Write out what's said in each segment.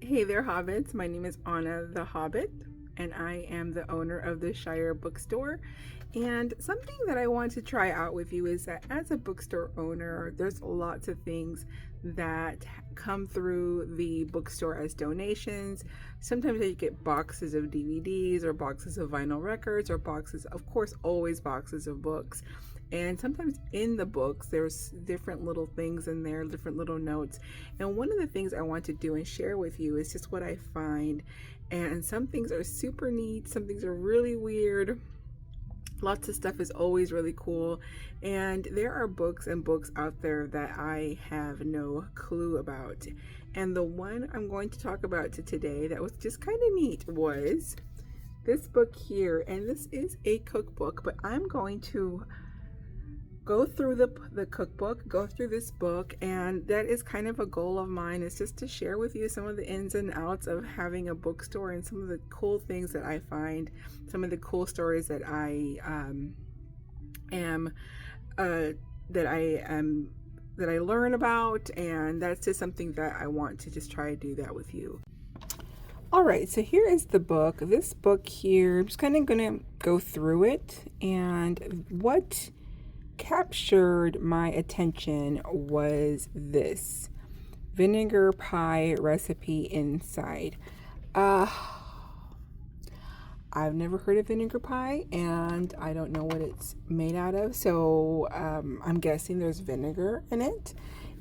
Hey there, Hobbits. My name is Anna the Hobbit, and I am the owner of the Shire bookstore. And something that I want to try out with you is that as a bookstore owner, there's lots of things that come through the bookstore as donations. Sometimes you get boxes of DVDs or boxes of vinyl records or boxes, of course, always boxes of books. And sometimes in the books, there's different little things in there, different little notes. And one of the things I want to do and share with you is just what I find. And some things are super neat, some things are really weird. Lots of stuff is always really cool. And there are books and books out there that I have no clue about. And the one I'm going to talk about today that was just kind of neat was this book here. And this is a cookbook, but I'm going to go through the cookbook, go through this book, and that is kind of a goal of mine, is just to share with you some of the ins and outs of having a bookstore and some of the cool things that I find, some of the cool stories that I am that I learn about, and that's just something that I want to just try to do that with you. All right, so here is the book. This book here, I'm just kind of going to go through it, and what captured my attention was this vinegar pie recipe inside. I've never heard of vinegar pie, and I don't know what it's made out of, so I'm guessing there's vinegar in it.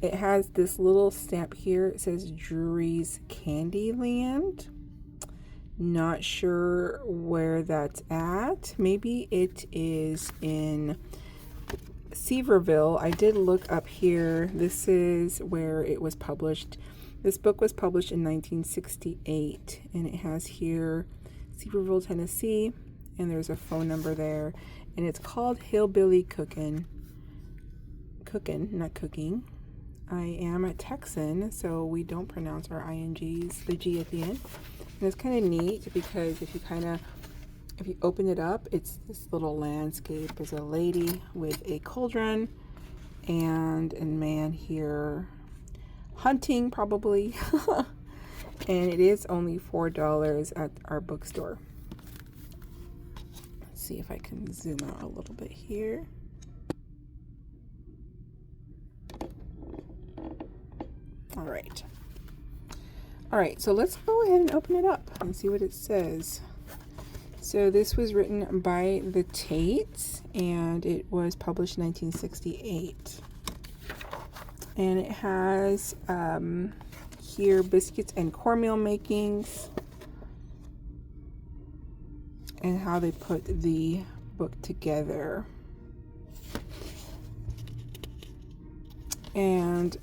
It has this little stamp here. It says Drury's Candyland. Not sure where that's at. Maybe it is in Seaverville. I did look up here. This is where it was published. This book was published in 1968, and it has here Seaverville, Tennessee, and there's a phone number there, and it's called Hillbilly Cookin', not cooking. I am a Texan, so we don't pronounce our INGs, the G at the end. And it's kind of neat because if you open it up, it's this little landscape. There's a lady with a cauldron and a man here hunting, probably. And it is only $4 at our bookstore. Let's see if I can zoom out a little bit here. All right, so let's go ahead and open it up and see what it says. So this was written by the Tates, and it was published in 1968. And it has here biscuits and cornmeal makings, and how they put the book together. And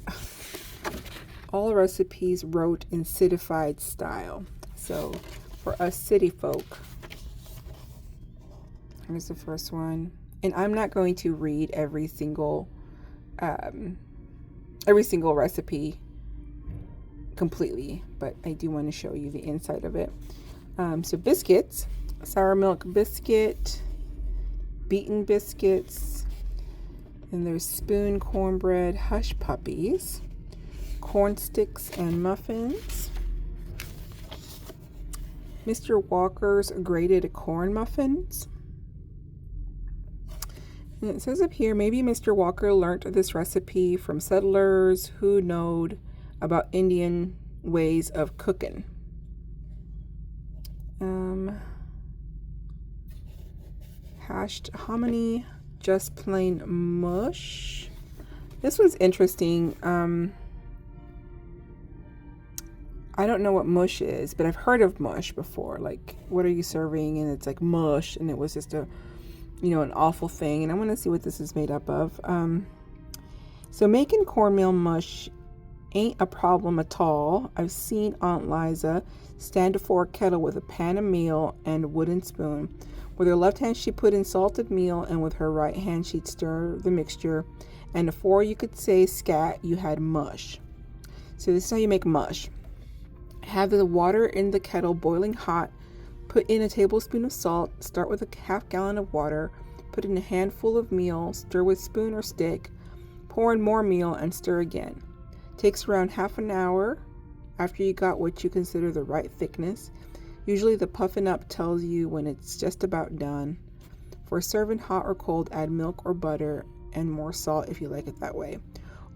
all recipes wrote in citified style. So for us city folk, here's the first one. And I'm not going to read every single recipe completely, but I do want to show you the inside of it. So biscuits, sour milk biscuit, beaten biscuits, and there's spoon cornbread hush puppies, corn sticks and muffins, Mr. Walker's grated corn muffins. And it says up here, maybe Mr. Walker learnt this recipe from settlers who knowed about Indian ways of cooking. Hashed hominy, just plain mush. This one's interesting. I don't know what mush is, but I've heard of mush before. Like, what are you serving? And it's like mush, and it was just an awful thing. And I want to see what this is made up of. So making cornmeal mush ain't a problem at all. I've seen Aunt Liza stand before a kettle with a pan of meal and a wooden spoon. With her left hand, she'd put in salted meal, and with her right hand, she'd stir the mixture. And before you could say scat, you had mush. So this is how you make mush. Have the water in the kettle boiling hot. Put in a tablespoon of salt. Start with a half gallon of water. Put in a handful of meal. Stir with spoon or stick. Pour in more meal and stir again. Takes around half an hour after you got what you consider the right thickness. Usually the puffing up tells you when it's just about done. For serving hot or cold, add milk or butter and more salt if you like it that way.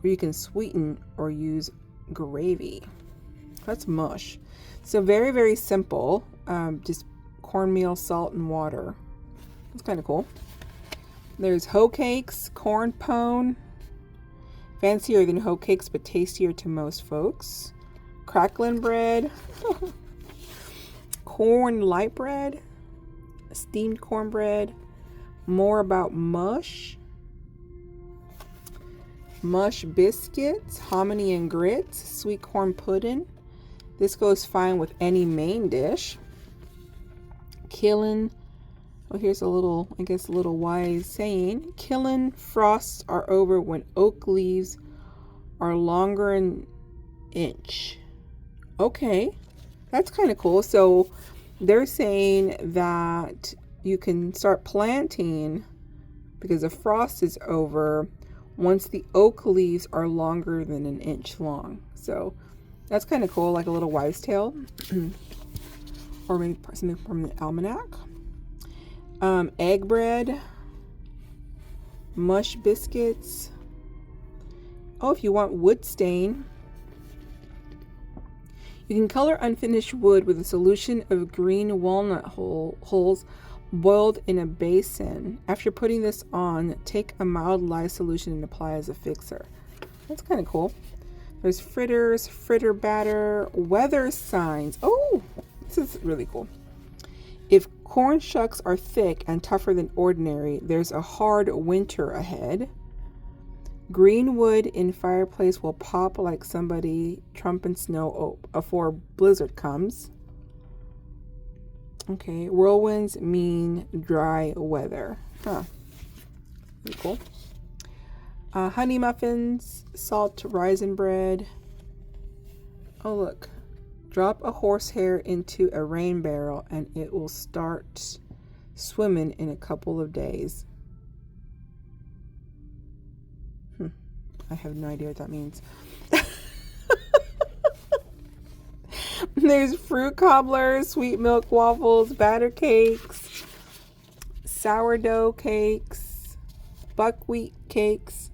Or you can sweeten or use gravy. That's mush. So very, very simple. Just cornmeal, salt, and water. That's kind of cool. There's hoe cakes, corn pone. Fancier than hoe cakes, but tastier to most folks. Crackling bread. Corn light bread. Steamed cornbread. More about mush. Mush biscuits. Hominy and grits. Sweet corn pudding. This goes fine with any main dish. Killing. Oh, here's a little, I guess, a little wise saying. Killing frosts are over when oak leaves are longer an inch. Okay, that's kind of cool. So they're saying that you can start planting because the frost is over once the oak leaves are longer than an inch long. So that's kind of cool, like a little wives' tale. Or maybe something from the almanac. Egg bread, mush biscuits. Oh, if you want wood stain, you can color unfinished wood with a solution of green walnut hulls boiled in a basin. After putting this on, take a mild lye solution and apply as a fixer. That's kind of cool. There's fritters, fritter batter, weather signs. Oh, this is really cool. If corn shucks are thick and tougher than ordinary, there's a hard winter ahead. Green wood in fireplace will pop like somebody trumping snow before blizzard comes. Okay, whirlwinds mean dry weather. Huh, pretty cool. Honey muffins, salt raisin bread. Oh, look. Drop a horsehair into a rain barrel and it will start swimming in a couple of days. I have no idea what that means. There's fruit cobblers, sweet milk waffles, batter cakes, sourdough cakes, buckwheat cakes.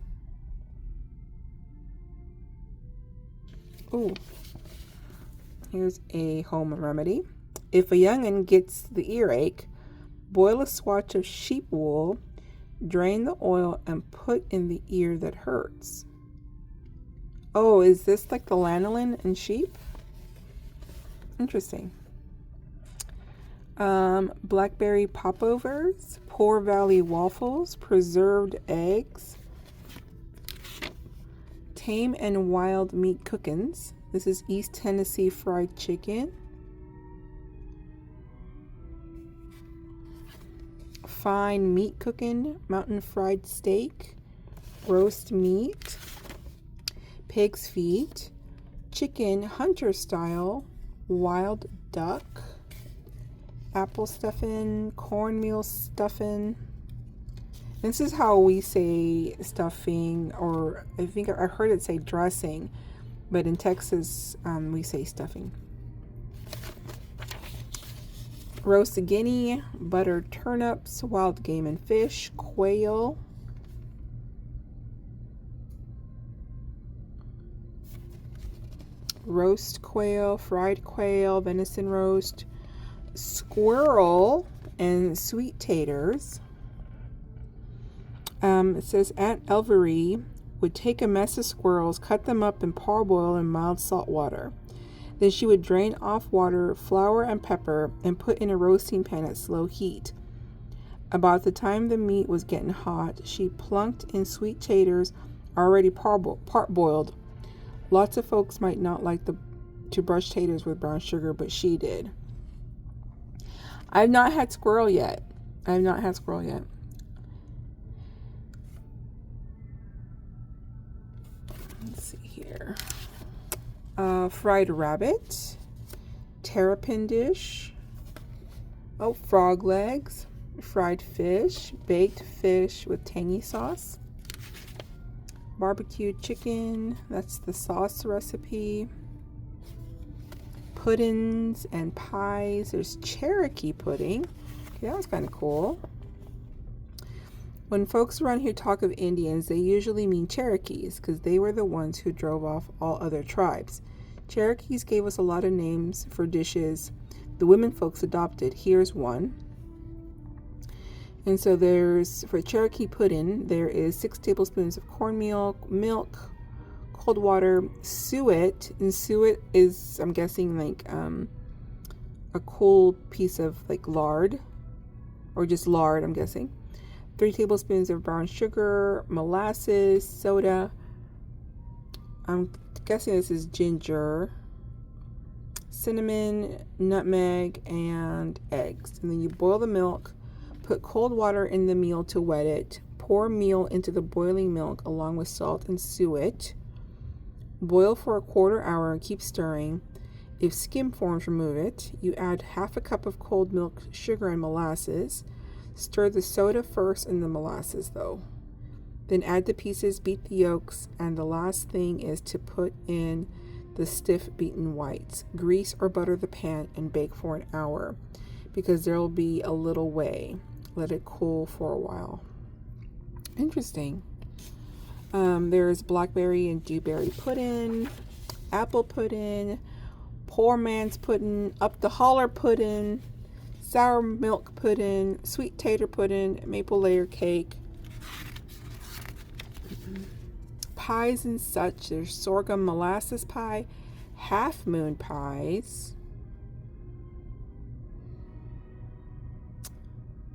Ooh. Here's a home remedy. If a young'un gets the earache, boil a swatch of sheep wool, drain the oil, and put in the ear that hurts. Oh, is this like the lanolin in sheep? Interesting. Blackberry popovers, Poor Valley waffles, preserved eggs, tame and wild meat cookins. This is East Tennessee fried chicken. Fine meat cooking, mountain fried steak, roast meat, pig's feet, chicken hunter style, wild duck, apple stuffing, cornmeal stuffing. This is how we say stuffing, or I think I heard it say dressing, but in Texas we say stuffing. Roast guinea, buttered turnips, wild game and fish, quail, roast quail, fried quail, venison roast, squirrel, and sweet taters. It says Aunt Elvery would take a mess of squirrels, cut them up, and parboil in mild salt water. Then she would drain off water, flour, and pepper, and put in a roasting pan at slow heat. About the time the meat was getting hot, she plunked in sweet taters already part-boiled. Lots of folks might not like to brush taters with brown sugar, but she did. I've not had squirrel yet. Let's see here. Fried rabbit, terrapin dish, frog legs, fried fish, baked fish with tangy sauce, barbecued chicken, that's the sauce recipe, puddings and pies. There's Cherokee pudding. Okay, that was kind of cool. When folks around here talk of Indians, they usually mean Cherokees because they were the ones who drove off all other tribes. Cherokees gave us a lot of names for dishes the women folks adopted. Here's one. And so there's, for Cherokee pudding, there is 6 tablespoons of cornmeal, milk, cold water, suet. And suet is, I'm guessing, like a cool piece of like lard, or just lard, I'm guessing. 3 tablespoons of brown sugar, molasses, soda. I'm guessing this is ginger, cinnamon, nutmeg, and eggs. And then you boil the milk, put cold water in the meal to wet it, pour meal into the boiling milk along with salt and suet. Boil for a quarter hour and keep stirring. If skim forms, remove it. You add half a cup of cold milk, sugar, and molasses. Stir the soda first and the molasses though. Then add the pieces, beat the yolks, and the last thing is to put in the stiff beaten whites. Grease or butter the pan and bake for an hour because there will be a little whey. Let it cool for a while. Interesting. There's blackberry and dewberry pudding, apple pudding, poor man's pudding, up the holler pudding, sour milk pudding, sweet tater pudding, maple layer cake, pies and such. There's sorghum molasses pie, half moon pies.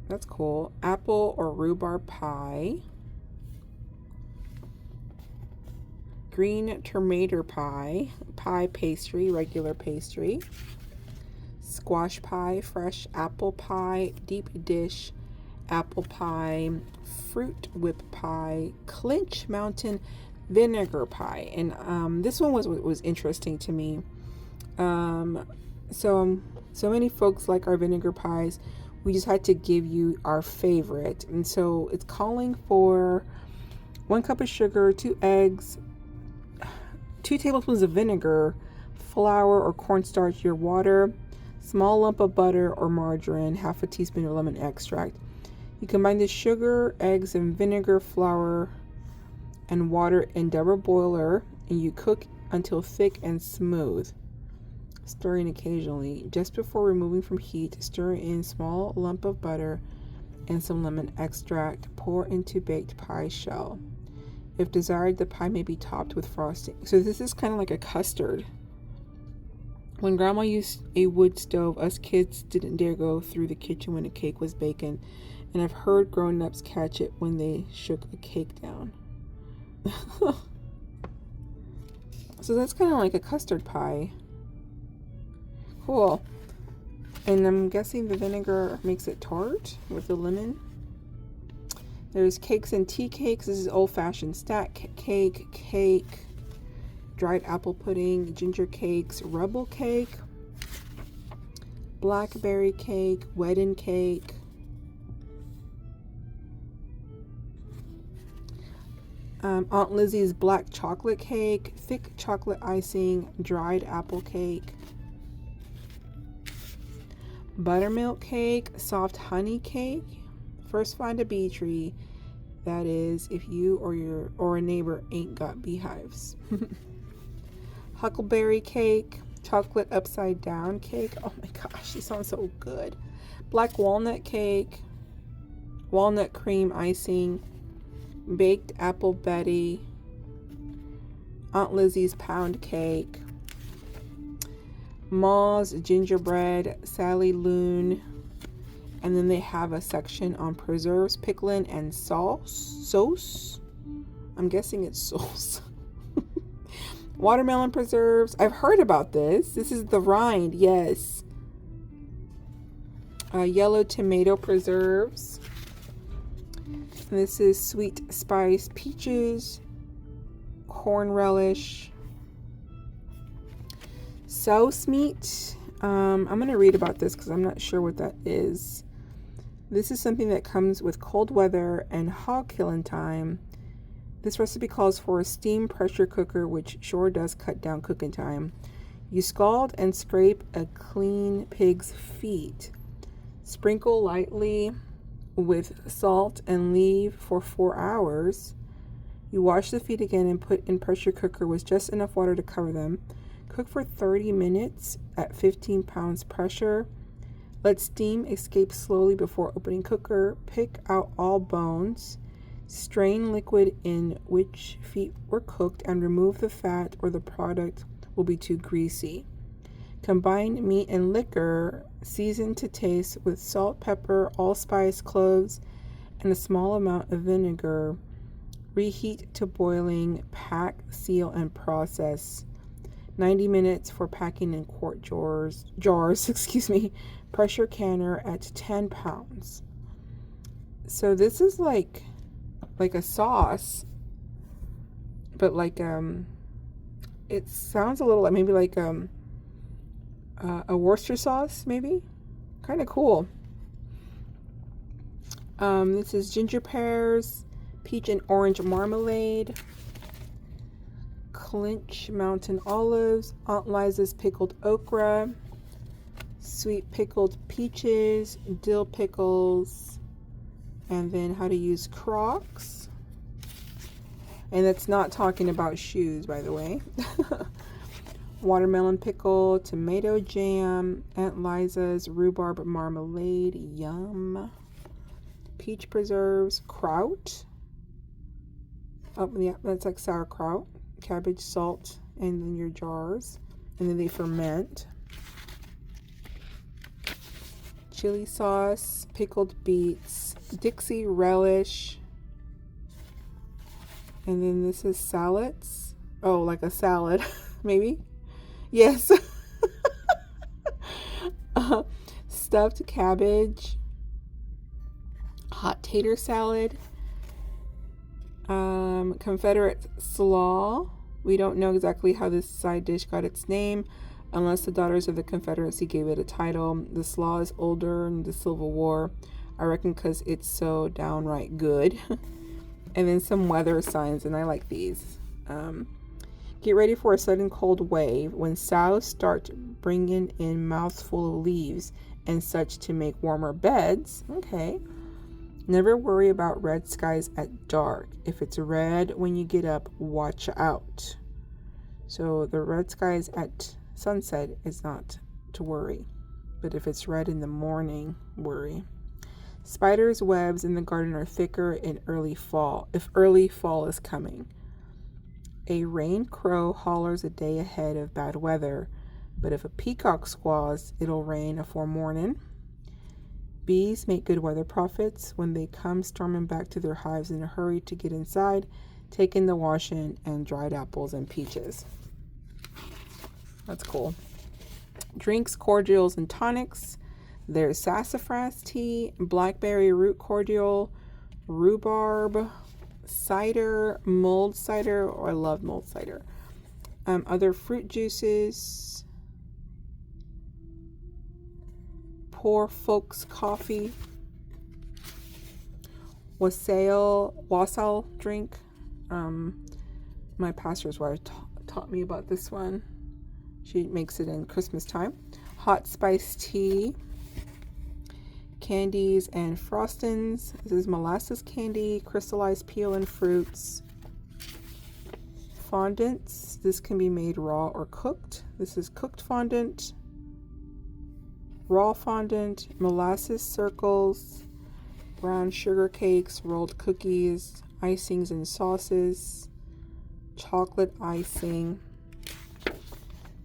That's cool. Apple or rhubarb pie. Green tomato pie, pie pastry, regular pastry. Squash pie, fresh apple pie, deep dish, apple pie, fruit whip pie, Clinch Mountain vinegar pie. And this one was interesting to me. So many folks like our vinegar pies. We just had to give you our favorite. And so it's calling for 1 cup of sugar, 2 eggs, 2 tablespoons of vinegar, flour or cornstarch, your water, small lump of butter or margarine, half a teaspoon of lemon extract. You combine the sugar, eggs, and vinegar, flour, and water in double boiler, and you cook until thick and smooth, stirring occasionally. Just before removing from heat, stir in small lump of butter and some lemon extract. Pour into baked pie shell. If desired, the pie may be topped with frosting. So this is kind of like a custard. When Grandma used a wood stove, us kids didn't dare go through the kitchen when a cake was baking, and I've heard grown-ups catch it when they shook a cake down. So that's kind of like a custard pie. Cool. And I'm guessing the vinegar makes it tart with the lemon. There's cakes and tea cakes. This is old-fashioned stack cake, dried apple pudding, ginger cakes, rebel cake, blackberry cake, wedding cake, Aunt Lizzie's black chocolate cake, thick chocolate icing, dried apple cake, buttermilk cake, soft honey cake. First find a bee tree. That is, if you or a neighbor ain't got beehives. Huckleberry cake, chocolate upside down cake. Oh my gosh, these sound so good. Black walnut cake, walnut cream icing, baked apple Betty, Aunt Lizzie's pound cake, Ma's gingerbread, Sally Loon. And then they have a section on preserves, pickling, and sauce. I'm guessing it's sauce. Watermelon preserves. I've heard about this. This is the rind, yes. Yellow tomato preserves. And this is sweet spice peaches, corn relish, sauce meat. I'm going to read about this because I'm not sure what that is. This is something that comes with cold weather and hog killing time. This recipe calls for a steam pressure cooker, which sure does cut down cooking time. You scald and scrape a clean pig's feet. Sprinkle lightly with salt and leave for 4 hours. You wash the feet again and put in pressure cooker with just enough water to cover them. Cook for 30 minutes at 15 pounds pressure. Let steam escape slowly before opening cooker. Pick out all bones. Strain liquid in which feet were cooked and remove the fat or the product will be too greasy. Combine meat and liquor, season to taste with salt, pepper, allspice, cloves, and a small amount of vinegar. Reheat to boiling, pack, seal, and process. 90 minutes for packing in quart jars, pressure canner at 10 pounds. So this is like a sauce, but it sounds a little like maybe like a Worcester sauce, maybe. Kind of cool. This is ginger pears, peach and orange marmalade, Clinch mountain olives, Aunt Liza's pickled okra, sweet pickled peaches, dill pickles, and then how to use Crocs. And that's not talking about shoes, by the way. Watermelon pickle, tomato jam, Aunt Liza's rhubarb marmalade, yum. Peach preserves, kraut. Oh, yeah, that's like sauerkraut. Cabbage, salt, and then your jars. And then they ferment. Chili sauce, pickled beets, Dixie relish. And then this is salads. Oh, like a salad, maybe? Yes. Stuffed cabbage, hot tater salad, Confederate slaw. We don't know exactly how this side dish got its name, unless the Daughters of the Confederacy gave it a title. The slaw is older in the Civil War, I reckon, because it's so downright good. And then some weather signs, and I like these. Get ready for a sudden cold wave when sows start bringing in mouthful of leaves and such to make warmer beds. Okay. Never worry about red skies at dark. If it's red when you get up, watch out. So the red skies at sunset is not to worry. But if it's red in the morning, worry. Spiders' webs in the garden are thicker in early fall, if early fall is coming. A rain crow hollers a day ahead of bad weather, but if a peacock squaws, it'll rain afore morning. Bees make good weather prophets when they come storming back to their hives in a hurry to get inside, taking the washing and dried apples and peaches. That's cool. Drinks, cordials, and tonics. There's sassafras tea, blackberry root cordial, rhubarb, cider, mulled cider. Oh, I love mulled cider. Other fruit juices. Poor folks coffee. Wassail drink. My pastor's wife taught me about this one. She makes it in Christmas time. Hot spice tea. Candies and frostings. This is molasses candy, crystallized peel and fruits. Fondants. This can be made raw or cooked. This is cooked fondant. Raw fondant, molasses circles, brown sugar cakes, rolled cookies, icings and sauces, chocolate icing,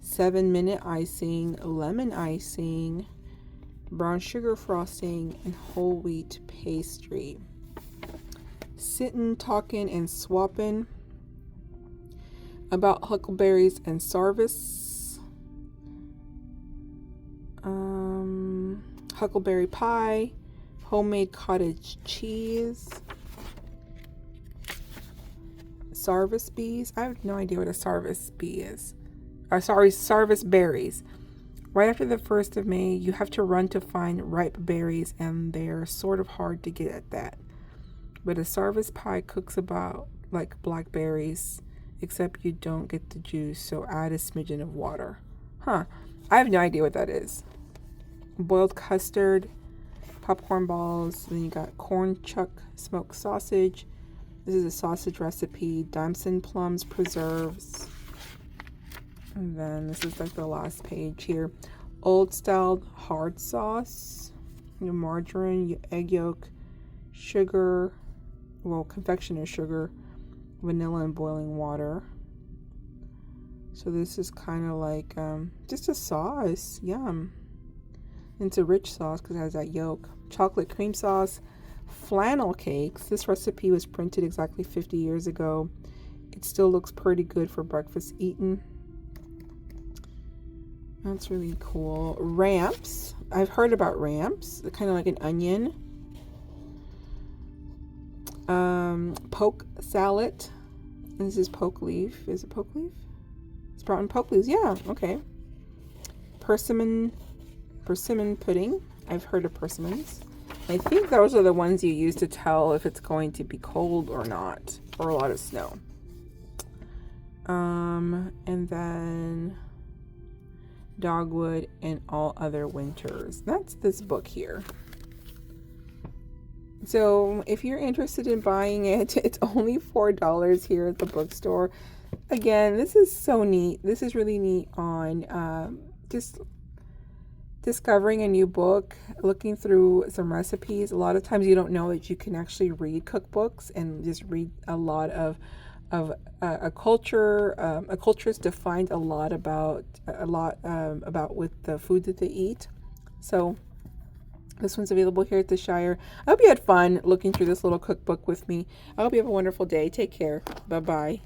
7-minute icing, lemon icing, brown sugar frosting, and whole wheat pastry. Sittin', talking, and swapping about huckleberries and sarvice. Huckleberry pie, homemade cottage cheese, sarvice bees. I have no idea what a sarvice bee is. Sarvice berries. Right after the 1st of May, you have to run to find ripe berries, and they're sort of hard to get at that. But a sarvice pie cooks about like blackberries, except you don't get the juice, so add a smidgen of water. Huh. I have no idea what that is. Boiled custard, popcorn balls, then you got corn chuck smoked sausage. This is a sausage recipe, damson plums preserves. And then this is like the last page here. Old style hard sauce, margarine, egg yolk, sugar, well, confectioner's sugar, vanilla, and boiling water. So this is kind of like just a sauce. Yum. It's a rich sauce because it has that yolk. Chocolate cream sauce, flannel cakes. This recipe was printed exactly 50 years ago. It still looks pretty good for breakfast eaten. That's really cool. Ramps. I've heard about ramps. They're kind of like an onion. Poke salad. This is poke leaf. Is it poke leaf? Sprouting poke leaves. Yeah. Okay. Persimmon pudding. I've heard of persimmons. I think those are the ones you use to tell if it's going to be cold or not, or a lot of snow. And then dogwood and all other winters. That's this book here. So if you're interested in buying it, it's only $4 here at the bookstore. Again, this is so neat. This is really neat on just discovering a new book, looking through some recipes. A lot of times you don't know that you can actually read cookbooks and just read a lot of a culture. A culture is defined a lot about with the food that they eat. So this one's available here at the Shire. I hope you had fun looking through this little cookbook with me. I hope you have a wonderful day. Take care. Bye-bye.